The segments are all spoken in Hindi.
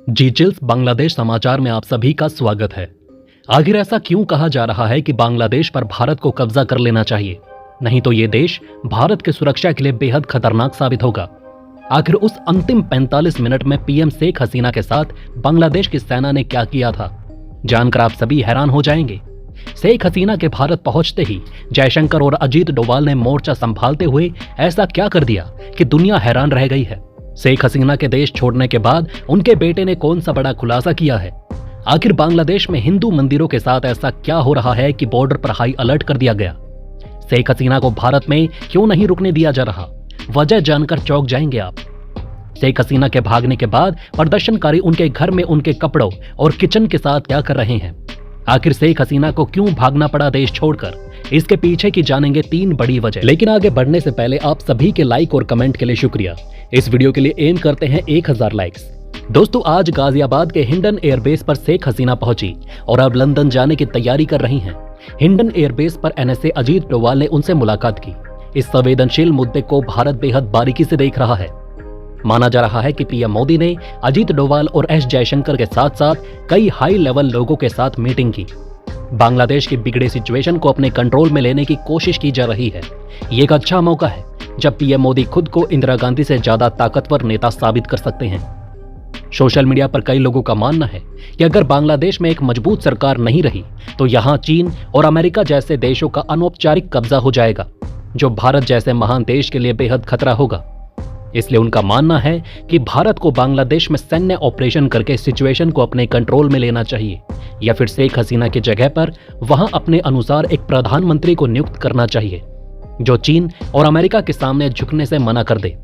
जी चिल्स बांग्लादेश समाचार में आप सभी का स्वागत है। आखिर ऐसा क्यों कहा जा रहा है कि बांग्लादेश पर भारत को कब्जा कर लेना चाहिए, नहीं तो ये देश भारत की सुरक्षा के लिए बेहद खतरनाक साबित होगा। आखिर उस अंतिम 45 मिनट में पीएम शेख हसीना के साथ बांग्लादेश की सेना ने क्या किया था, जानकर आप सभी हैरान हो जाएंगे। शेख हसीना के भारत पहुंचते ही जयशंकर और अजीत डोभाल ने मोर्चा संभालते हुए ऐसा क्या कर दिया कि दुनिया हैरान रह गई है। शेख हसीना के देश छोड़ने के बाद उनके बेटे ने कौन सा बड़ा खुलासा किया है। आखिर बांग्लादेश में हिंदू मंदिरों के साथ ऐसा क्या हो रहा है कि बॉर्डर पर हाई अलर्ट कर दिया गया। शेख हसीना को भारत में क्यों नहीं रुकने दिया जा रहा, वजह जानकर चौंक जाएंगे आप। शेख हसीना के भागने के बाद प्रदर्शनकारी उनके घर में उनके कपड़ों और किचन के साथ क्या कर रहे हैं। आखिर शेख हसीना को क्यों भागना पड़ा देश छोड़कर, इसके पीछे की जानेंगे 3 बड़ी वजह। लेकिन आगे बढ़ने से पहले आप सभी के लाइक और कमेंट के लिए शुक्रिया। इस वीडियो के लिए एम करते हैं 1000 लाइक्स। दोस्तों, आज गाजियाबाद के हिंडन एयरबेस पर शेख हसीना पहुंची और अब लंदन जाने की तैयारी कर रही हैं। हिंडन एयरबेस पर एनएसए अजीत डोभाल ने उनसे मुलाकात की। इस संवेदनशील मुद्दे को भारत बेहद बारीकी से देख रहा है। माना जा रहा है कि पीएम मोदी ने अजीत डोभाल और एस जयशंकर के साथ साथ कई हाई लेवल लोगों के साथ मीटिंग की। बांग्लादेश की बिगड़े सिचुएशन को अपने कंट्रोल में लेने की कोशिश की जा रही है। ये एक अच्छा मौका है जब पीएम मोदी खुद को इंदिरा गांधी से ज्यादा ताकतवर नेता साबित कर सकते हैं। सोशल मीडिया पर कई लोगों का मानना है कि अगर बांग्लादेश में एक मजबूत सरकार नहीं रही तो यहां चीन और अमेरिका जैसे देशों का अनौपचारिक कब्जा हो जाएगा, जो भारत जैसे महान देश के लिए बेहद खतरा होगा। इसलिए उनका मानना है कि भारत को बांग्लादेश में सैन्य ऑपरेशन करके सिचुएशन को अपने कंट्रोल में लेना चाहिए, या फिर शेख हसीना की जगह पर वहां अपने अनुसार एक प्रधानमंत्री को नियुक्त करना चाहिए जो चीन और अमेरिका के सामने झुकने से मना कर दे।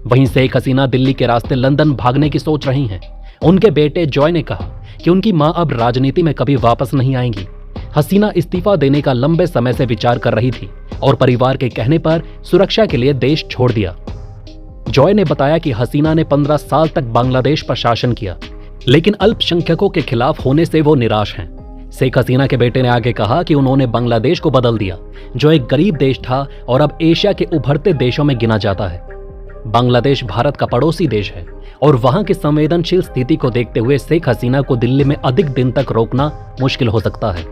वहीं शेख हसीना दिल्ली के रास्ते लंदन भागने की सोच रही हैं। उनके बेटे जॉय ने कहा कि उनकी मां अब राजनीति में कभी वापस नहीं आएंगी। हसीना इस्तीफा देने का लंबे समय से विचार कर रही थी और परिवार के कहने पर सुरक्षा के लिए देश छोड़ दिया। जॉय ने बताया कि हसीना ने 15 साल तक बांग्लादेश पर शासन किया, लेकिन अल्पसंख्यकों के खिलाफ होने से वो निराश हैं। शेख हसीना के बेटे ने आगे कहा कि उन्होंने बांग्लादेश को बदल दिया, जो एक गरीब देश था और अब एशिया के उभरते देशों में गिना जाता है। बांग्लादेश भारत का पड़ोसी देश है और वहां की संवेदनशील स्थिति को देखते हुए शेख हसीना को दिल्ली में अधिक दिन तक रोकना मुश्किल हो सकता है।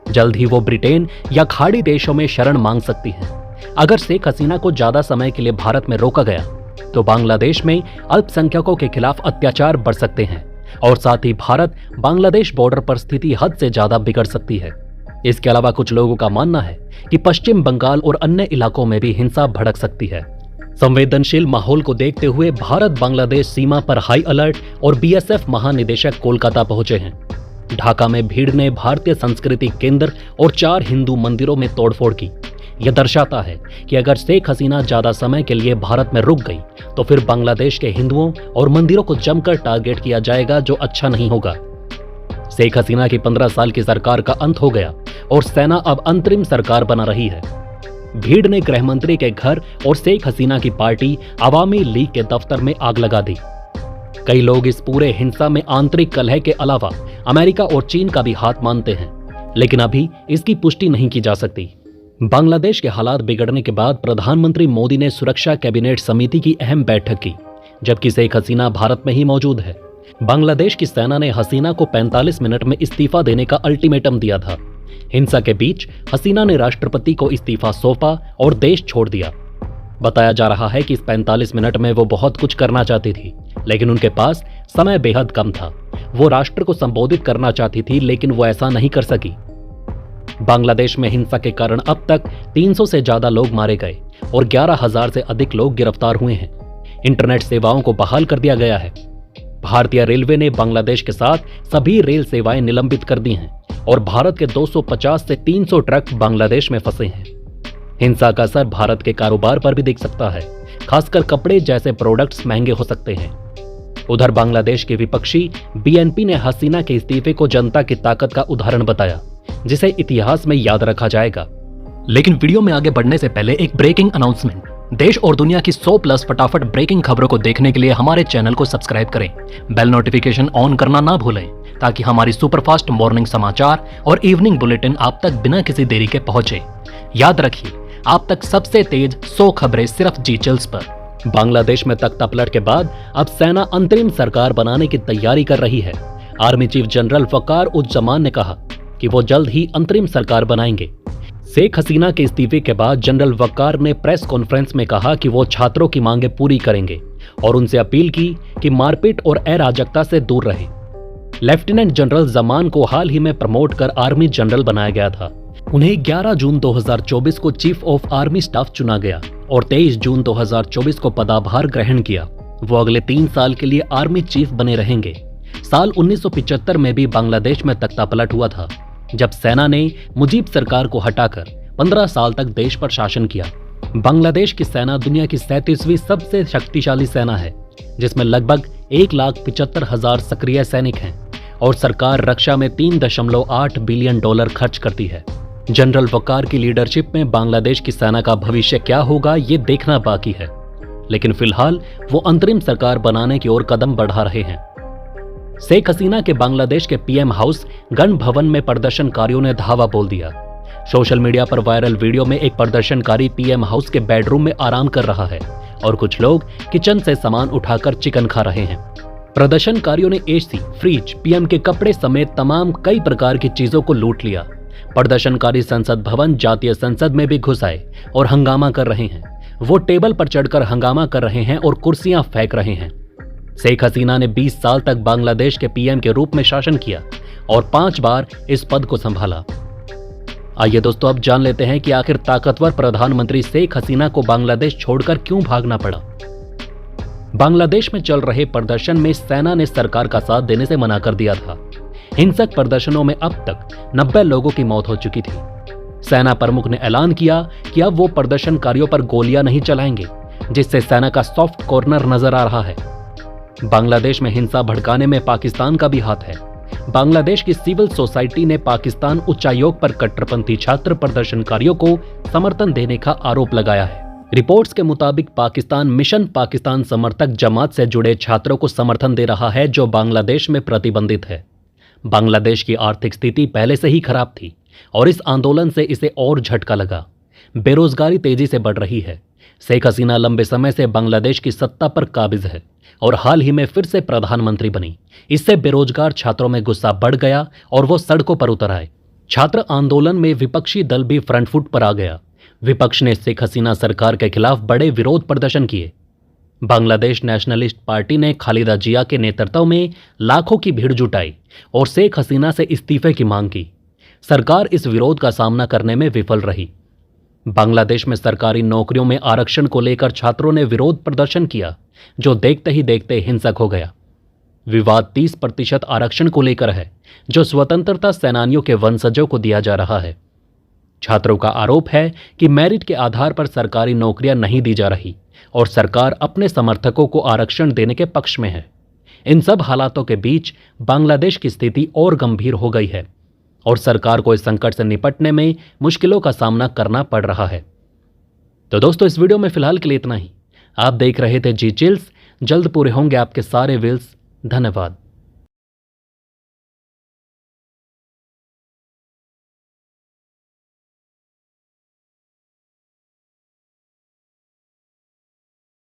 जल्द ही वो ब्रिटेन या खाड़ी देशों में शरण मांग सकती हैं। अगर शेख हसीना को ज्यादा समय के लिए भारत में रोका गया तो बांग्लादेश में अल्पसंख्यकों के खिलाफ अत्याचार बढ़ सकते हैं और साथ ही भारत बांग्लादेश बॉर्डर पर स्थिति हद से ज्यादा बिगड़ सकती है। इसके अलावा कुछ लोगों का मानना है कि पश्चिम बंगाल और अन्य इलाकों में भी हिंसा भड़क सकती है। संवेदनशील माहौल को देखते हुए भारत बांग्लादेश सीमा पर हाई अलर्ट और बीएसएफ महानिदेशक कोलकाता पहुंचे हैं। ढाका में भीड़ ने भारतीय संस्कृति केंद्र और 4 हिंदू मंदिरों में तोड़फोड़ की। यह दर्शाता है कि अगर शेख हसीना ज्यादा समय के लिए भारत में रुक गई तो फिर बांग्लादेश के हिंदुओं और मंदिरों को जमकर टारगेट किया जाएगा, जो अच्छा नहीं होगा। शेख हसीना की 15 साल की सरकार का अंत हो गया और सेना अब अंतरिम सरकार बना रही है। भीड़ ने गृह मंत्री के घर और शेख हसीना की पार्टी अवामी लीग के दफ्तर में आग लगा दी। कई लोग इस पूरे हिंसा में आंतरिक कलह के अलावा अमेरिका और चीन का भी हाथ मानते हैं, लेकिन अभी इसकी पुष्टि नहीं की जा सकती। बांग्लादेश के हालात बिगड़ने के बाद प्रधानमंत्री मोदी ने सुरक्षा कैबिनेट समिति की अहम बैठक की, जबकि शेख हसीना भारत में ही मौजूद है। बांग्लादेश की सेना ने हसीना को 45 मिनट में इस्तीफा देने का अल्टीमेटम दिया था। हिंसा के बीच हसीना ने राष्ट्रपति को इस्तीफा सौंपा और देश छोड़ दिया। बताया जा रहा है कि इस 45 मिनट में वो बहुत कुछ करना चाहती थी, लेकिन उनके पास समय बेहद कम था। वो राष्ट्र को संबोधित करना चाहती थी, लेकिन वो ऐसा नहीं कर सकी। बांग्लादेश में हिंसा के कारण अब तक 300 से ज्यादा लोग मारे गए और 11,000 से अधिक लोग गिरफ्तार हुए हैं। इंटरनेट सेवाओं को बहाल कर दिया गया है। भारतीय रेलवे ने बांग्लादेश के साथ सभी रेल सेवाएं निलंबित कर दी हैं और भारत के 250 से 300 ट्रक बांग्लादेश में फंसे हैं। हिंसा का असर भारत के कारोबार पर भी दिख सकता है, खासकर कपड़े जैसे प्रोडक्ट्स महंगे हो सकते हैं। उधर बांग्लादेश के विपक्षी बीएनपी ने हसीना के इस्तीफे को जनता की ताकत का उदाहरण बताया, जिसे इतिहास में याद रखा जाएगा। लेकिन वीडियो में आगे बढ़ने से पहले एक ब्रेकिंग अनाउंसमेंट। देश और दुनिया की 100+ फटाफट ब्रेकिंग खबरों को देखने के लिए हमारे चैनल को सब्सक्राइब करें। बेल नोटिफिकेशन ऑन करना ना भूलें, ताकि हमारी सुपरफास्ट मॉर्निंग समाचार और इवनिंग बुलेटिन आप तक बिना किसी देरी के पहुंचे। याद रखिए, आप तक सबसे तेज 100 खबरें सिर्फ जी चिल्स पर। बांग्लादेश में तख्तापलट के बाद अब सेना अंतरिम सरकार बनाने की तैयारी कर रही है। आर्मी चीफ जनरल वकार उज़्ज़मान ने कहा कि वो जल्द ही अंतरिम सरकार बनाएंगे। शेख हसीना के इस्तीफे के बाद जनरल वकार ने प्रेस कॉन्फ्रेंस में कहा कि वो छात्रों की मांगें पूरी करेंगे और उनसे अपील की कि मारपीट और अराजकता से दूर रहें। लेफ्टिनेंट जनरल जमान को हाल ही में प्रमोट कर आर्मी जनरल बनाया गया था। उन्हें 11 जून 2024 को चीफ ऑफ आर्मी स्टाफ चुना गया और 23 जून 2024 को पदभार ग्रहण किया। वो अगले 3 साल के लिए आर्मी चीफ बने रहेंगे। साल 1975 में भी बांग्लादेश में तख्तापलट हुआ था, जब सेना ने मुजीब सरकार को हटाकर 15 साल तक देश पर शासन किया। बांग्लादेश की सेना दुनिया की 37वीं सबसे शक्तिशाली सेना है, जिसमें लगभग 1,75,000 सक्रिय सैनिक हैं और सरकार रक्षा में $3.8 बिलियन खर्च करती है। जनरल वकार की लीडरशिप में बांग्लादेश की सेना का भविष्य क्या होगा, ये देखना बाकी है, लेकिन फिलहाल वो अंतरिम सरकार बनाने की ओर कदम बढ़ा रहे हैं। शेख हसीना के बांग्लादेश के पीएम हाउस गण भवन में प्रदर्शनकारियों ने धावा बोल दिया। सोशल मीडिया पर वायरल वीडियो में एक प्रदर्शनकारी पीएम हाउस के बेडरूम में आराम कर रहा है और कुछ लोग किचन से सामान उठाकर चिकन खा रहे हैं। प्रदर्शनकारियों ने एसी, फ्रिज, पीएम के कपड़े समेत तमाम कई प्रकार की चीजों को लूट लिया। प्रदर्शनकारी संसद भवन, जातीय संसद में भी घुस आए और हंगामा कर रहे हैं। वो टेबल पर चढ़कर हंगामा कर रहे हैं और कुर्सियां फेंक रहे हैं। शेख हसीना ने 20 साल तक बांग्लादेश के पीएम के रूप में शासन किया और 5 बार इस पद को संभाला। आइए दोस्तों, अब जान लेते हैं कि आखिर ताकतवर प्रधानमंत्री शेख हसीना को बांग्लादेश छोड़कर क्यों भागना पड़ा। बांग्लादेश में चल रहे प्रदर्शन में सेना ने सरकार का साथ देने से मना कर दिया था। हिंसक प्रदर्शनों में अब तक 90 लोगों की मौत हो चुकी थी। सेना प्रमुख ने ऐलान किया कि अब वो प्रदर्शनकारियों पर गोलियां नहीं चलाएंगे, जिससे सेना का सॉफ्ट कॉर्नर नजर आ रहा है। बांग्लादेश में हिंसा भड़काने में पाकिस्तान का भी हाथ है। बांग्लादेश की सिविल सोसाइटी ने पाकिस्तान उच्चायोग पर कट्टरपंथी छात्र प्रदर्शनकारियों को समर्थन देने का आरोप लगाया है। रिपोर्ट्स के मुताबिक पाकिस्तान मिशन पाकिस्तान समर्थक जमात से जुड़े छात्रों को समर्थन दे रहा है, जो बांग्लादेश में प्रतिबंधित है। बांग्लादेश की आर्थिक स्थिति पहले से ही खराब थी और इस आंदोलन से इसे और झटका लगा। बेरोजगारी तेजी से बढ़ रही है। शेख हसीना लंबे समय से बांग्लादेश की सत्ता पर काबिज है और हाल ही में फिर से प्रधानमंत्री बनी। इससे बेरोजगार छात्रों में गुस्सा बढ़ गया और वो सड़कों पर उतर आए। छात्र आंदोलन में विपक्षी दल भी फ्रंट फुट पर आ गया। विपक्ष ने शेख हसीना सरकार के खिलाफ बड़े विरोध प्रदर्शन किए। बांग्लादेश नेशनलिस्ट पार्टी ने खालिदा जिया के नेतृत्व में लाखों की भीड़ जुटाई और शेख हसीना से इस्तीफे की मांग की। सरकार इस विरोध का सामना करने में विफल रही। बांग्लादेश में सरकारी नौकरियों में आरक्षण को लेकर छात्रों ने विरोध प्रदर्शन किया, जो देखते ही देखते हिंसक हो गया। विवाद 30% आरक्षण को लेकर है, जो स्वतंत्रता सेनानियों के वंशजों को दिया जा रहा है। छात्रों का आरोप है कि मेरिट के आधार पर सरकारी नौकरियां नहीं दी जा रही और सरकार अपने समर्थकों को आरक्षण देने के पक्ष में है। इन सब हालातों के बीच बांग्लादेश की स्थिति और गंभीर हो गई है और सरकार को इस संकट से निपटने में मुश्किलों का सामना करना पड़ रहा है। तो दोस्तों, इस वीडियो में फिलहाल के लिए इतना ही। आप देख रहे थे जी चिल्स। जल्द पूरे होंगे आपके सारे विल्स। धन्यवाद।